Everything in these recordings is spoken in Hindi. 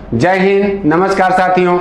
जय हिंद, नमस्कार साथियों।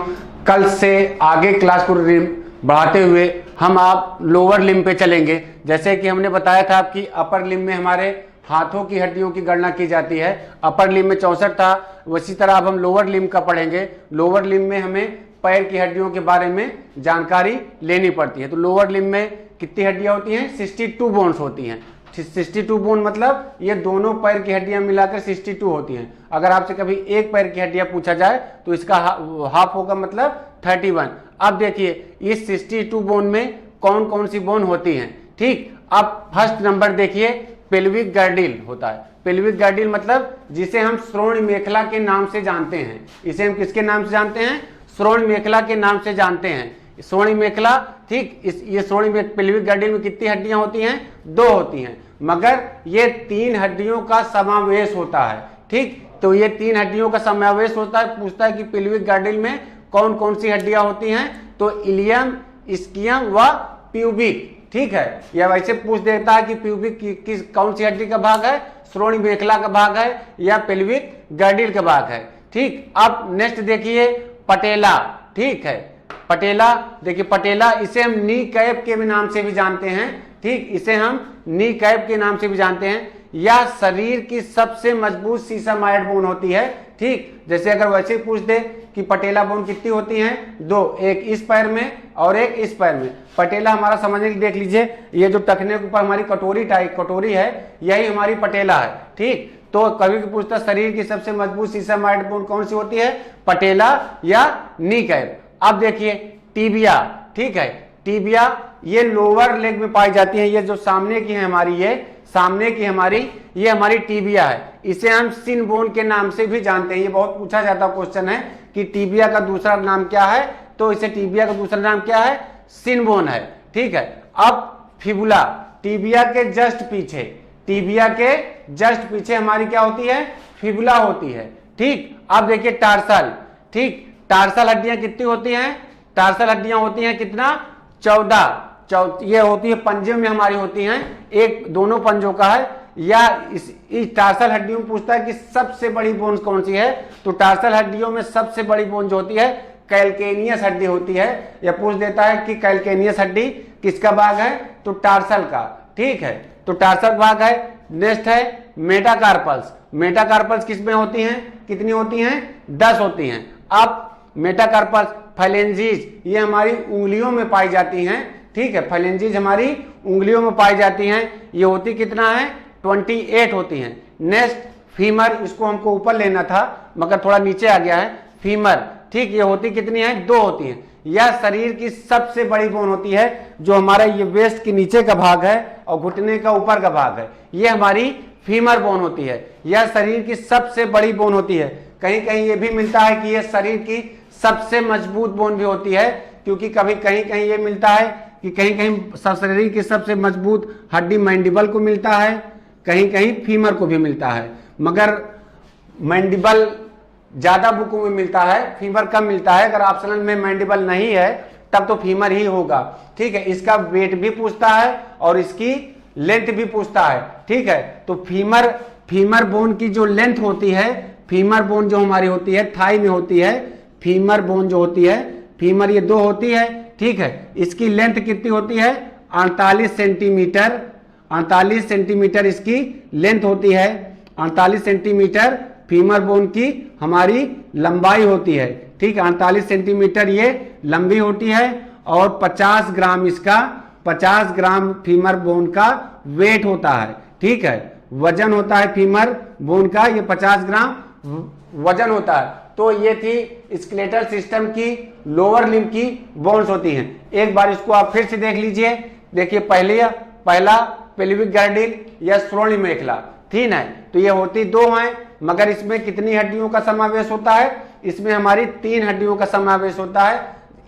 कल से आगे क्लास को बढ़ाते हुए हम आप लोअर लिम्ब पे चलेंगे। जैसे कि हमने बताया था कि अपर लिम्ब में हमारे हाथों की हड्डियों की गणना की जाती है। अपर लिम्ब में 64 था, उसी तरह अब हम लोअर लिम्ब का पढ़ेंगे। लोअर लिम्ब में हमें पैर की हड्डियों के बारे में जानकारी लेनी पड़ती है। तो लोअर लिम्ब में कितनी हड्डियां होती हैं? 62 बोन्स होती हैं। 62 बोन मतलब ये दोनों पैर की हड्डियां मिलाकर 62 होती हैं। अगर आपसे कभी एक पैर की हड्डियां पूछा जाए तो इसका हाफ होगा, मतलब 31। अब देखिए इस 62 बोन में कौन कौन सी बोन होती हैं। ठीक, अब फर्स्ट नंबर देखिए, पेल्विक गर्डिल होता है। पेल्विक गर्डिल मतलब जिसे हम श्रोण मेखला के नाम से जानते हैं। इसे हम किसके नाम से जानते हैं? श्रोण मेखला के नाम से जानते हैं। श्रोणी मेखला, ठीक, ये श्रोणी पेल्विक गर्डिल में कितनी हड्डियां होती हैं? 2 होती हैं, मगर ये 3 हड्डियों का समावेश होता है। ठीक, तो ये 3 हड्डियों का समावेश होता है। पूछता है कि पेल्विक गर्डिल में कौन कौन सी हड्डियां होती हैं? तो इलियम, स्कियम व प्यूबिक। ठीक है, या वैसे पूछ देता है कि प्यूबिक किस कौन सी हड्डी का भाग है? श्रोणी मेखला का भाग है या पेल्विक गर्डिल का भाग है। ठीक, अब नेक्स्ट देखिए पटेला। ठीक है, पटेला, देखिए पटेला, इसे हम नी कैप के नाम से भी जानते हैं। ठीक, इसे हम नी कैप के नाम से भी जानते हैं। यह शरीर की सबसे मजबूत सीसामाइड बोन होती है। ठीक, जैसे अगर वैसे पूछ दे कि पटेला बोन कितनी होती हैं? 2, एक इस पैर में और एक इस पैर में। पटेला हमारा समझने की देख लीजिए, ये जो टखने के ऊपर हमारी कटोरी है, यही हमारी पटेला है। ठीक, तो कभी भी पूछता शरीर की सबसे मजबूत सीसामाइड बोन कौन सी होती है? पटेला या नी कैप। अब देखिए टीबिया। ठीक है, टीबिया ये लोअर लेग में पाई जाती है। ये जो सामने की है हमारी, ये हमारी टीबिया है। इसे हम सिन बोन के नाम से भी जानते हैं। ये बहुत पूछा जाता क्वेश्चन है कि टीबिया का दूसरा नाम क्या है? तो इसे टीबिया का दूसरा नाम क्या है? सिन बोन है। ठीक है, अब फिबुला, टीबिया के जस्ट पीछे हमारी क्या होती है? फिबुला होती है। ठीक, अब देखिए टार्सल। ठीक, टार्सल हड्डियां कितनी होती हैं? टार्सल हड्डियां होती हैं कितना? 14। ये होती है पंजे में हमारी होती हैं, एक दोनों पंजों का है। या इस टार्सल हड्डियों में पूछता है कि सबसे बड़ी बोन कौन सी है? तो टार्सल हड्डियों में सबसे बड़ी बोन जो होती है कैल्केनियस हड्डी होती है। या पूछ देता है कि कैल्केनियस हड्डी किसका भाग है? तो टार्सल का। ठीक है, तो टार्सल भाग है। नेक्स्ट है मेटाकार्पल्स। मेटाकार्पल्स किसमें होती हैं? कितनी होती हैं? 10 होती हैं। अब मेटाकार्पल्स, फाइलेंजीज, ये हमारी उंगलियों में पाई जाती हैं। ठीक है, फाइलेंजीज हमारी उंगलियों में पाई जाती हैं। ये होती कितना है? 28 होती हैं। नेक्स्ट फीमर, इसको हमको ऊपर लेना था मगर थोड़ा नीचे आ गया है। फीमर, ठीक, ये होती कितनी है? 2 होती हैं। यह शरीर की सबसे बड़ी बोन होती है, जो हमारा ये वेस्ट के नीचे का भाग है और घुटने का ऊपर का भाग है, ये हमारी फीमर बोन होती है। यह शरीर की सबसे बड़ी बोन होती है। कहीं कहीं ये भी मिलता है कि यह शरीर की सबसे मजबूत बोन भी होती है, क्योंकि कभी कहीं कहीं ये मिलता है कि कहीं कहीं शरीर की सबसे मजबूत हड्डी मैंडिबल को मिलता है, कहीं कहीं फीमर को भी मिलता है। मगर मैंडिबल ज्यादा बुकों में मिलता है, फीमर कम मिलता है। अगर ऑप्शनल में मैंडिबल नहीं है तब तो फीमर ही होगा। ठीक है, इसका वेट भी पूछता है और इसकी लेंथ भी पूछता है। ठीक है, तो फीमर बोन की जो लेंथ होती है, फीमर बोन जो हमारी होती है थाई में होती है, फीमर बोन जो होती है, फीमर ये 2 होती है। ठीक है, इसकी लेंथ कितनी होती है? 48 सेंटीमीटर। 48 सेंटीमीटर इसकी लेंथ होती है। 48 सेंटीमीटर फीमर बोन की हमारी लंबाई होती है। ठीक है, 48 सेंटीमीटर ये लंबी होती है और 50 ग्राम फीमर बोन का वेट होता है। ठीक है, वजन होता है फीमर बोन का, ये 50 ग्राम वजन होता है। तो ये थी स्केलेटल सिस्टम की लोअर लिम्ब की बोन्स होती हैं। एक बार इसको आप फिर से देख लीजिए। देखिए पहला पेल्विक गर्डिल या श्रोणी मेखला, ठीक है, तो ये होती 2 हैं, मगर इसमें कितनी हड्डियों का समावेश होता है? इसमें हमारी 3 हड्डियों का समावेश होता है,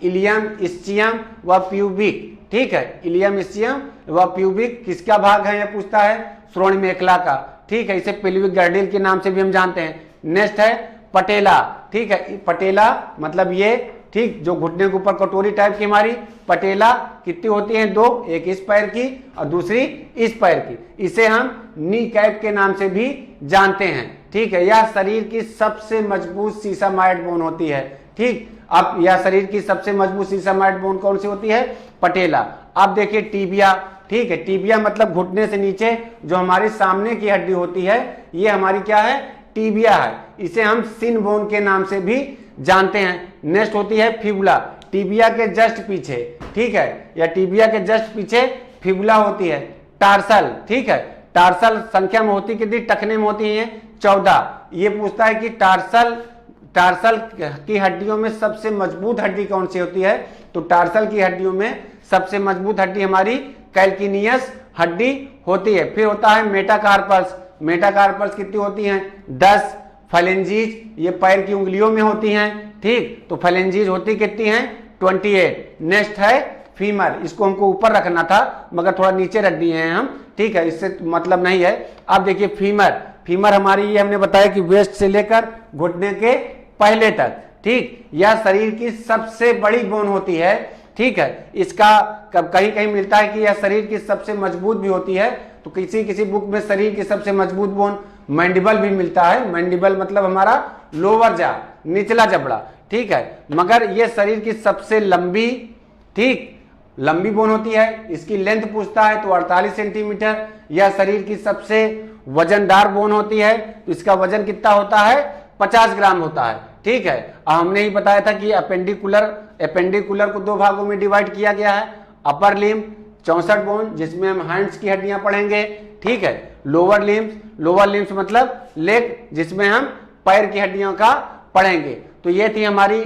इलियम, स्कियम व प्यूबिक। ठीक है, इलियम, स्कियम व प्यूबिक किसका भाग है? यह पूछता है श्रोणी मेखला का। ठीक है, इसे पेल्विक गर्डिल के नाम से भी हम जानते हैं। नेक्स्ट है पटेला। ठीक है, पटेला मतलब ये, ठीक, जो घुटने के ऊपर कटोरी टाइप की हमारी पटेला कितनी होती हैं? 2, एक इस पैर की और दूसरी इस पैर की। इसे हम नी कैप के नाम से भी जानते हैं। ठीक है। यह शरीर की सबसे मजबूत सीसामाइड बोन होती है। ठीक, अब यह शरीर की सबसे मजबूत सीसामाइड बोन कौन सी होती है? पटेला। अब देखिए टीबिया, ठीक है, टीबिया मतलब घुटने से नीचे जो हमारे सामने की हड्डी होती है, ये हमारी क्या है? टीबिया है। इसे हम सिन बोन के नाम से भी जानते हैं। नेक्स्ट होती है फिबुला, टीबिया के जस्ट पीछे, ठीक है, या टीबिया के जस्ट पीछे फिबुला होती है। टार्सल, ठीक है, टार्सल संख्या में होती कितनी? टखने में होती है 14। ये पूछता है कि टार्सल की हड्डियों में सबसे मजबूत हड्डी कौन सी होती है? तो टार्सल की हड्डियों में सबसे मजबूत हड्डी हमारी कैल्किनियस हड्डी होती है। फिर होता है मेटाकार्पस, मेटाकार्पस कितनी होती हैं? 10। फैलेंजीज, ये पैर की उंगलियों में होती हैं, ठीक, तो फैलेंजीज होती कितनी हैं? 28। नेक्स्ट है फीमर, इसको हमको ऊपर रखना था मगर थोड़ा नीचे रख दिए हैं हम, ठीक है, इससे मतलब नहीं है। अब देखिए फीमर, फीमर हमारी ये हमने बताया कि वेस्ट से लेकर घुटने के पहले तक, ठीक, यह शरीर की सबसे बड़ी बोन होती है, ठीक है। इसका कहीं कहीं मिलता है कि यह शरीर की सबसे मजबूत भी होती है, तो किसी किसी बुक में शरीर की सबसे मजबूत बोन मैंडिबल भी मिलता है। मैंडिबल मतलब हमारा लोअर जा, निचला जबड़ा, ठीक है, मगर यह शरीर की सबसे लंबी, ठीक, लंबी बोन होती है। इसकी लेंथ पूछता है तो 48 सेंटीमीटर। यह शरीर की सबसे वजनदार बोन होती है, तो इसका वजन कितना होता है? 50 ग्राम होता है, ठीक है। हमने ही बताया था कि अपेंडिकुलर को दो भागों में डिवाइड किया गया है। अपर लिम्ब 64 बोन, जिसमें हम हैंड्स की हड्डियां पढ़ेंगे, ठीक है। लोअर लिम्स मतलब लेग, जिसमें हम पैर की हड्डियों का पढ़ेंगे। तो ये थी हमारी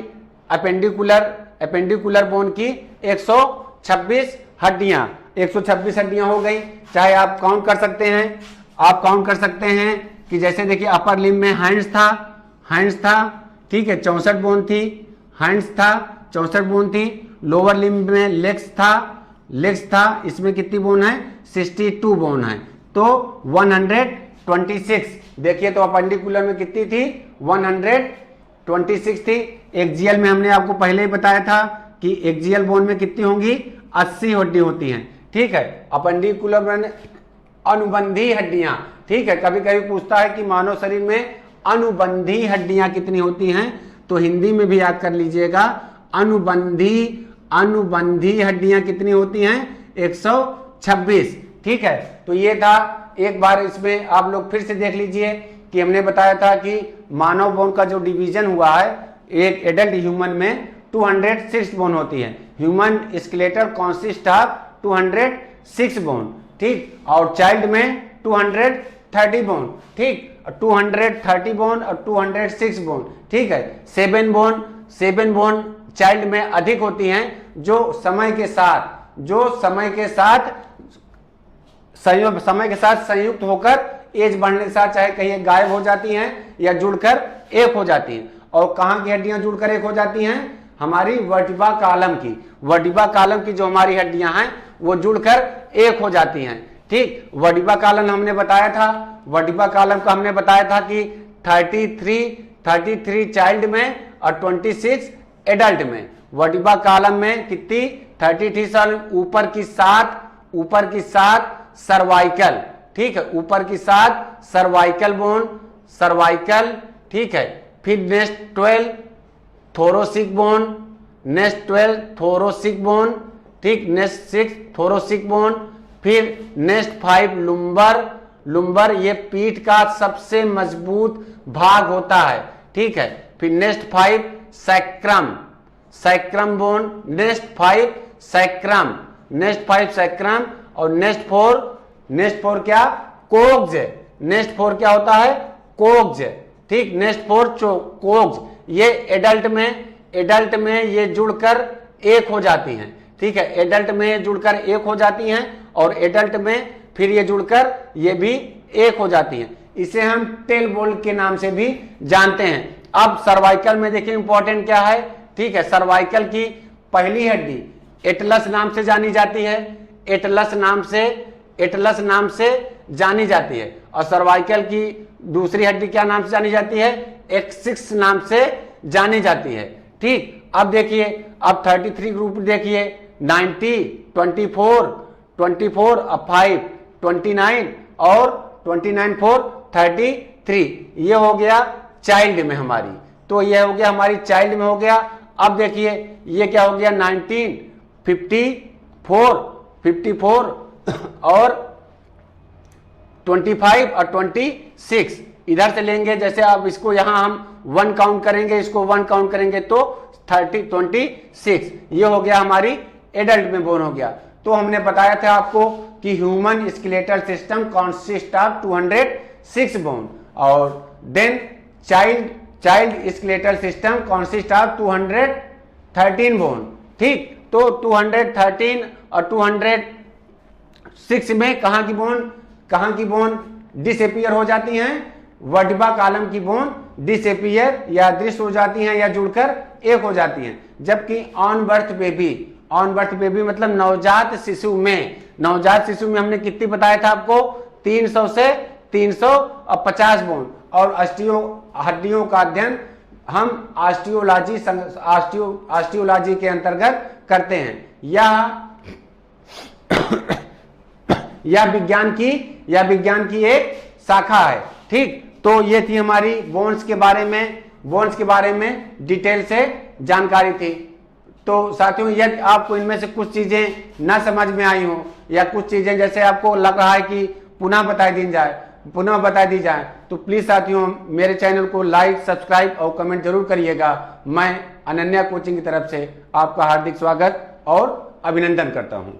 अपेंडिकुलर बोन की 126 हड्डियां। 126 हड्डियां हो गई। चाहे आप काउंट कर सकते हैं, कि जैसे देखिए अपर लिम्ब में हैंड्स था, ठीक है, 64 बोन थी, हैंड्स था 64 बोन थी। लोअर लिम्ब में लेग्स था, इसमें कितनी बोन है? 62 बोन है, तो 126। देखिए तो अपेंडिकुलर में कितनी थी? 126 थी। एक्जियल में हमने आपको पहले ही बताया था कि एक्जियल बोन में कितनी होंगी? 80 हड्डी होती हैं, ठीक है। अपेंडिकुलर में अनुबंधी हड्डियां, ठीक है, कभी कभी पूछता है कि मानव शरीर में अनुबंधी हड्डियां कितनी होती हैं, तो हिंदी में भी याद कर लीजिएगा, अनुबंधी हड्डियां कितनी होती हैं? 126, ठीक है। तो ये था, एक बार इसमें आप लोग फिर से देख लीजिए कि हमने बताया था कि मानव बोन का जो डिवीजन हुआ है, एक एडल्ट ह्यूमन में 206 बोन होती है। Human skeletal consist of 206 bone, ठीक, और चाइल्ड में 230 बोन, ठीक, 230 बोन और 206 बोन, ठीक है। 7 बोन चाइल्ड में अधिक होती हैं, जो समय के साथ संयुक्त होकर एज बढ़ने के साथ चाहे कहीं गायब हो जाती हैं या जुड़कर एक हो जाती हैं। और कहाँ की हड्डियां जुड़कर एक हो जाती हैं? हमारी वर्टिब्रा कॉलम की जो हमारी हड्डियां हैं वो जुड़कर एक हो जाती हैं, ठीक। वर्टिब्रा कॉलम हमने बताया था, वर्टिब्रा कॉलम का हमने बताया था कि 33 चाइल्ड में और 26 एडल्ट में। वर्टिब्रा कॉलम में कितनी? 33 साल, ऊपर की 7 सर्वाइकल, ठीक है, ऊपर की 7 सर्वाइकल बोन, ठीक है। फिर नेक्स्ट 12 थोरोसिक बोन, ठीक, नेक्स्ट 6 थोरोसिक बोन। फिर नेक्स्ट 5 लुम्बर, ये पीठ का सबसे मजबूत भाग होता है, ठीक है। फिर next 5 sacrum bone, next 5 sacrum, और नेक्स्ट 4 क्या? कोक्स। नेक्स्ट 4 क्या होता है? कोक्स, ठीक, नेक्स्ट 4 कोक्स। ये एडल्ट में ये जुड़कर एक हो जाती हैं, ठीक है, एडल्ट में जुड़कर एक हो जाती हैं, और एडल्ट में फिर ये जुड़कर ये भी एक हो जाती हैं। इसे हम टेल बोल के नाम से भी जानते हैं। अब सर्वाइकल में देखिए इंपॉर्टेंट क्या है, ठीक है। सर्वाइकल की पहली हड्डी एटलस नाम से जानी जाती है, एटलस नाम से जानी जाती है। और सर्वाइकल की दूसरी हड्डी क्या नाम से जानी जाती है? एक्सिस नाम से जानी जाती है, ठीक। अब देखिए, अब 33 ग्रुप देखिए, 90, 24, 5, 29 और 29 4 3, ये हो गया चाइल्ड में हमारी, तो ये हो गया हमारी चाइल्ड में हो गया। अब देखिए ये क्या हो गया 19, 54 और 25 और 26 इधर से लेंगे। जैसे अब इसको यहां हम 1 काउंट करेंगे, इसको 1 काउंट करेंगे तो 26, ये हो गया हमारी एडल्ट में बोन हो गया। तो हमने बताया था आपको कि human skeletal system consist of 206 bone और then child skeletal system consist of 213 bone. ठीक, तो 213 और 206 में कहां की बोन डिसअपीयर हो जाती हैं? वर्टिब्रा कॉलम की बोन डिसअपीयर या दृश्य हो जाती हैं या जुड़कर एक हो जाती हैं। जबकि ऑन बर्थ बेबी मतलब नवजात शिशु में हमने कितनी बताया था आपको? 300 से 350 बोन। और हड्डियों का अध्ययन हम ऑस्टियोलॉजी के अंतर्गत करते हैं। यह विज्ञान की एक शाखा है। ठीक, तो ये थी हमारी बोन्स के बारे में डिटेल से जानकारी थी। तो साथियों, यदि आपको इनमें से कुछ चीजें न समझ में आई हो या कुछ चीजें जैसे आपको लग रहा है कि पुनः बता दी जाए तो प्लीज साथियों मेरे चैनल को लाइक, सब्सक्राइब और कमेंट जरूर करिएगा। मैं अनन्या कोचिंग की तरफ से आपका हार्दिक स्वागत और अभिनंदन करता हूं।